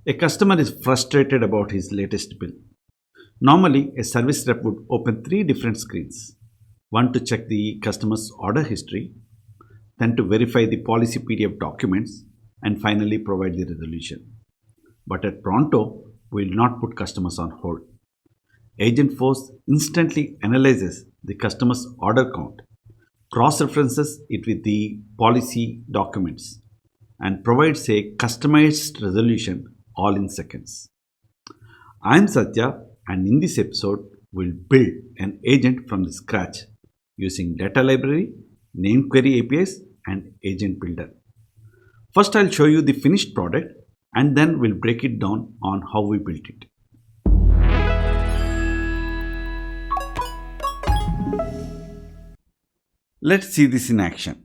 A customer is frustrated about his latest bill. Normally, a service rep would open three different screens: one to check the customer's order history, then to verify the policy PDF documents, and finally provide the resolution. But at Pronto, we will not put customers on hold. Agentforce instantly analyzes the customer's order count, cross references it with the policy documents, and provides a customized resolution all in seconds. I'm Satya, and in this episode, we'll build an agent from the scratch using Data Library, NameQuery APIs, and Agent Builder. First, I'll show you the finished product, and then we'll break it down on how we built it. Let's see this in action.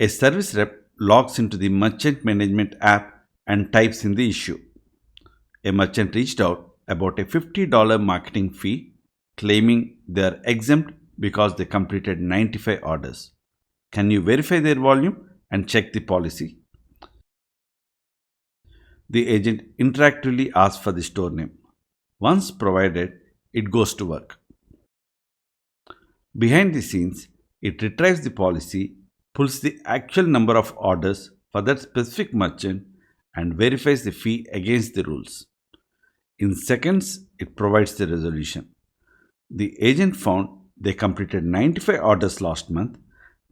A service rep logs into the merchant management app and types in the issue. A merchant reached out about a $50 marketing fee, claiming they are exempt because they completed 95 orders. Can you verify their volume and check the policy? The agent interactively asks for the store name. Once provided, it goes to work. Behind the scenes, it retrieves the policy, pulls the actual number of orders for that specific merchant, and verifies the fee against the rules. In seconds, it provides the resolution. The agent found they completed 95 orders last month.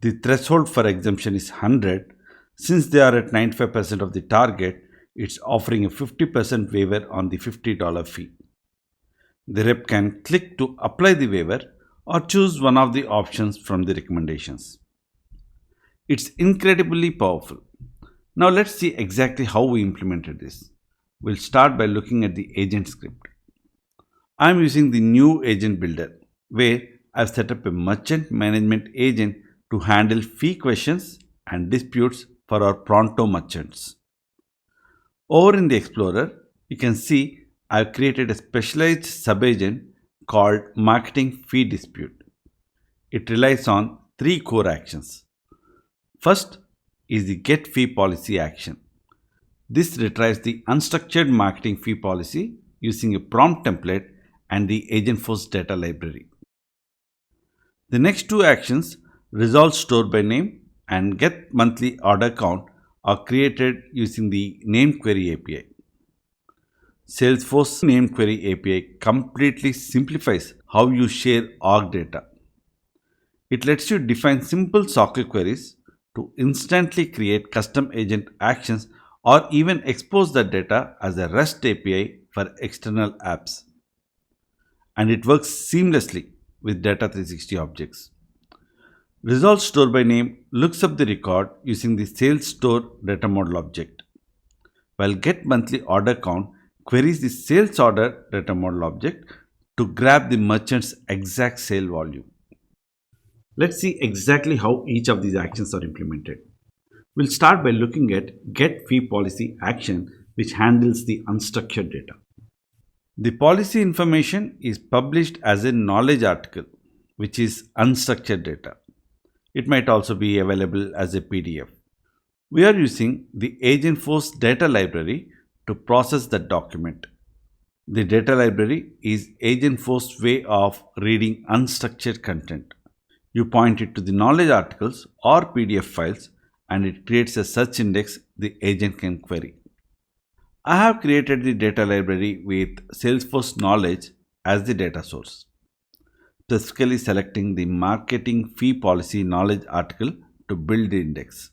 The threshold for exemption is 100. Since they are at 95% of the target, it's offering a 50% waiver on the $50 fee. The rep can click to apply the waiver or choose one of the options from the recommendations. It's incredibly powerful. Now let's see exactly how we implemented this. We'll start by looking at the agent script. I'm using the new agent builder where I've set up a merchant management agent to handle fee questions and disputes for our Pronto merchants. Over in the Explorer, you can see I've created a specialized subagent called Marketing Fee Dispute. It relies on three core actions. First is the Get Fee Policy action. This retrieves the unstructured marketing fee policy using a prompt template and the Agentforce Data Library. The next two actions, Resolve Store by Name and Get Monthly Order Count, are created using the NameQuery API. Salesforce NameQuery API completely simplifies how you share org data. It lets you define simple SOQL queries to instantly create custom agent actions or even expose the data as a REST API for external apps. And it works seamlessly with Data 360 objects. Resolve Store by Name looks up the record using the Sales Store data model object, while Get Monthly Order Count queries the Sales Order data model object to grab the merchant's exact sale volume. Let's see exactly how each of these actions are implemented. We'll start by looking at Get Fee Policy action, which handles the unstructured data. The policy information is published as a knowledge article, which is unstructured data. It might also be available as a PDF. We are using the Agentforce Data Library to process the document. The data library is Agentforce's way of reading unstructured content. You point it to the knowledge articles or PDF files and it creates a search index the agent can query. I have created the data library with Salesforce knowledge as the data source, specifically selecting the marketing fee policy knowledge article to build the index.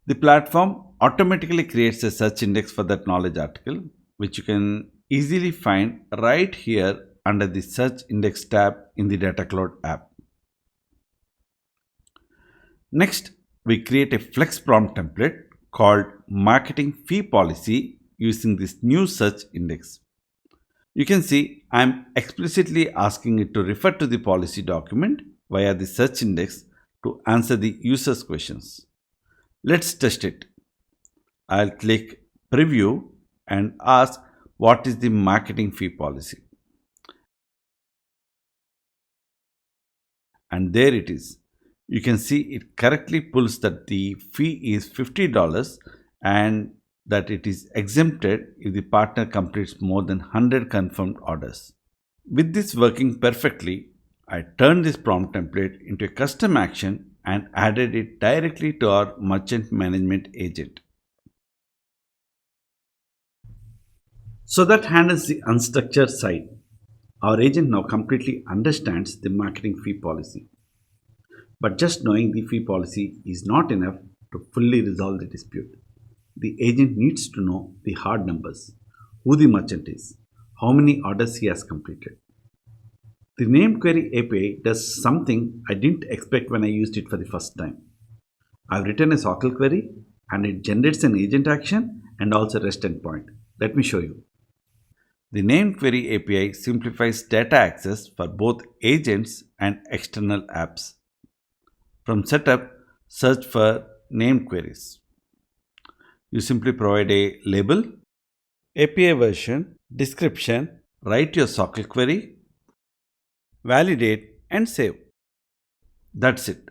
The platform automatically creates a search index for that knowledge article, which you can easily find right here under the Search Index tab in the Data Cloud app. Next, we create a flex prompt template called Marketing Fee Policy using this new search index. You can see I'm explicitly asking it to refer to the policy document via the search index to answer the user's questions. Let's test it. I'll click Preview and ask what is the marketing fee policy. And there it is. You can see it correctly pulls that the fee is $50 and that it is exempted if the partner completes more than 100 confirmed orders. With this working perfectly, I turned this prompt template into a custom action and added it directly to our merchant management agent. So that handles the unstructured side. Our agent now completely understands the marketing fee policy. But just knowing the fee policy is not enough to fully resolve the dispute. The agent needs to know the hard numbers, who the merchant is, how many orders he has completed. The NameQuery API does something I didn't expect when I used it for the first time. I've written a SOQL query and it generates an agent action and also REST endpoint. Let me show you. The NameQuery API simplifies data access for both agents and external apps. From setup, search for name queries. You simply provide a label, API version, description, write your SOQL query, validate, and save. That's it.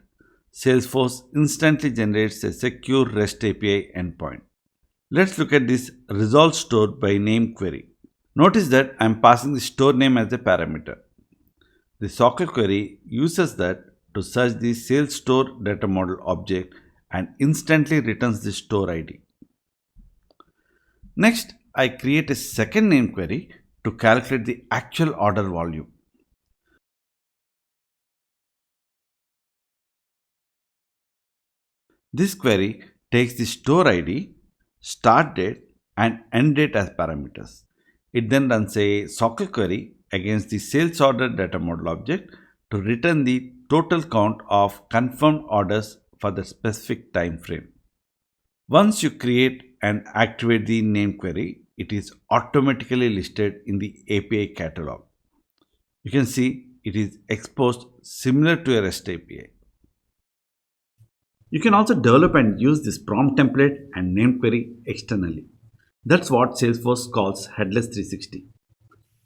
Salesforce instantly generates a secure REST API endpoint. Let's look at this resolve store by name query. Notice that I'm passing the store name as a parameter. The SOQL query uses that to search the sales store data model object and instantly returns the store ID. Next, I create a second name query to calculate the actual order volume. This query takes the store ID, start date, and end date as parameters. It then runs a SOQL query against the sales order data model object to return the total count of confirmed orders for the specific time frame. Once you create and activate the name query, it is automatically listed in the API catalog. You can see it is exposed similar to a REST API. You can also develop and use this prompt template and name query externally. That's what Salesforce calls Headless 360,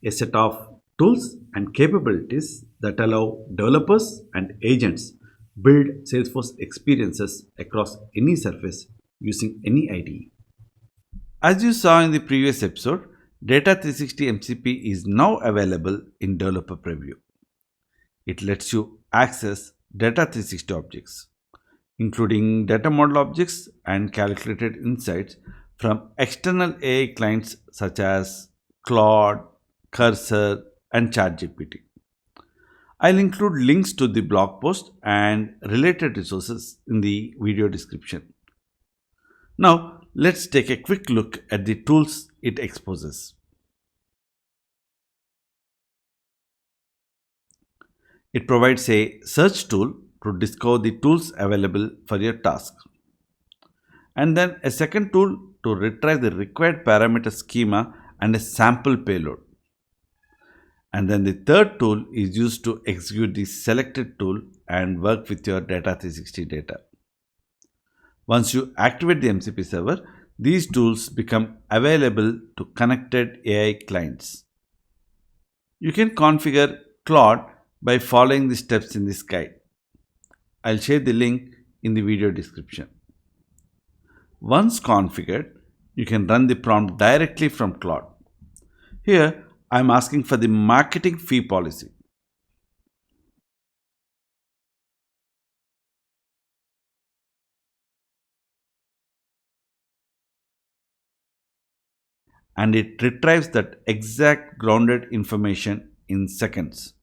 a set of tools and capabilities that allow developers and agents build Salesforce experiences across any surface using any IDE. As you saw in the previous episode, Data 360 MCP is now available in developer preview. It lets you access Data 360 objects, including data model objects and calculated insights from external AI clients such as Claude, Cursor, and ChatGPT. I'll include links to the blog post and related resources in the video description. Now, let's take a quick look at the tools it exposes. It provides a search tool to discover the tools available for your task, and then a second tool to retrieve the required parameter schema and a sample payload. And then the third tool is used to execute the selected tool and work with your Data 360 data. Once you activate the MCP server, these tools become available to connected AI clients. You can configure Claude by following the steps in this guide. I'll share the link in the video description. Once configured, you can run the prompt directly from Claude. Here, I'm asking for the marketing fee policy. And it retrieves that exact grounded information in seconds.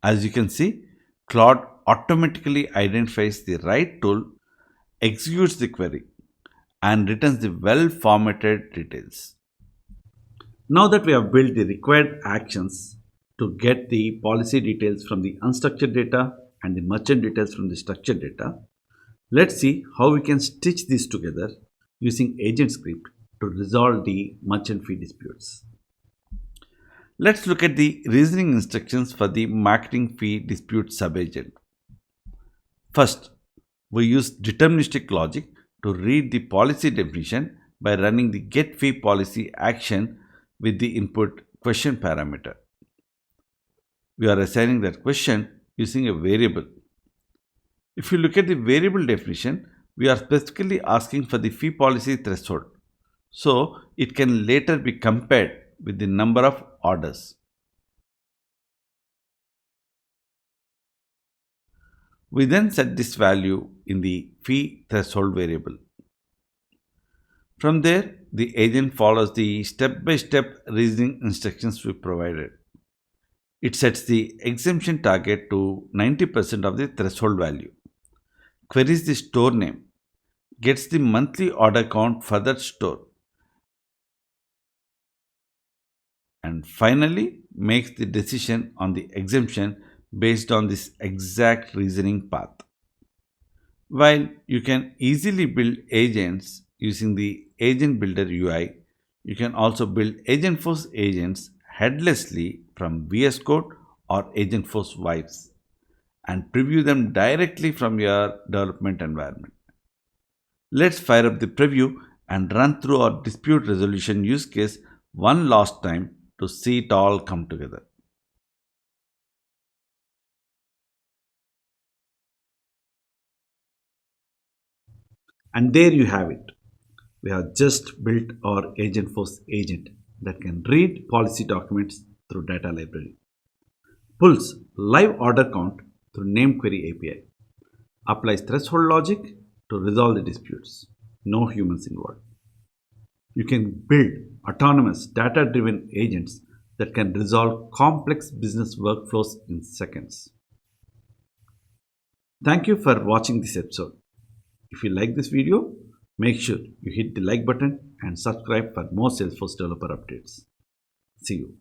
As you can see, Claude automatically identifies the right tool, executes the query, and returns the well-formatted details. Now that we have built the required actions to get the policy details from the unstructured data and the merchant details from the structured data, let's see how we can stitch these together using AgentScript to resolve the merchant fee disputes. Let's look at the reasoning instructions for the marketing fee dispute subagent. First, we use deterministic logic to read the policy definition by running the getFeePolicy action with the input question parameter. We are assigning that question using a variable. If you look at the variable definition, we are specifically asking for the fee policy threshold, so it can later be compared with the number of orders. We then set this value in the fee threshold variable. From there, the agent follows the step-by-step reasoning instructions we provided. It sets the exemption target to 90% of the threshold value, queries the store name, gets the monthly order count for that store, and finally makes the decision on the exemption based on this exact reasoning path. While you can easily build agents using the Agent Builder UI, you can also build Agentforce agents headlessly from VS Code or Agentforce Vibes and preview them directly from your development environment. Let's fire up the preview and run through our dispute resolution use case one last time to see it all come together. And there you have it. We have just built our Agentforce agent that can read policy documents through data library, pulls live order count through NameQuery API, applies threshold logic to resolve the disputes. No humans involved. You can build autonomous data driven agents that can resolve complex business workflows in seconds. Thank you for watching this episode. If you like this video, make sure you hit the like button and subscribe for more Salesforce developer updates. See you.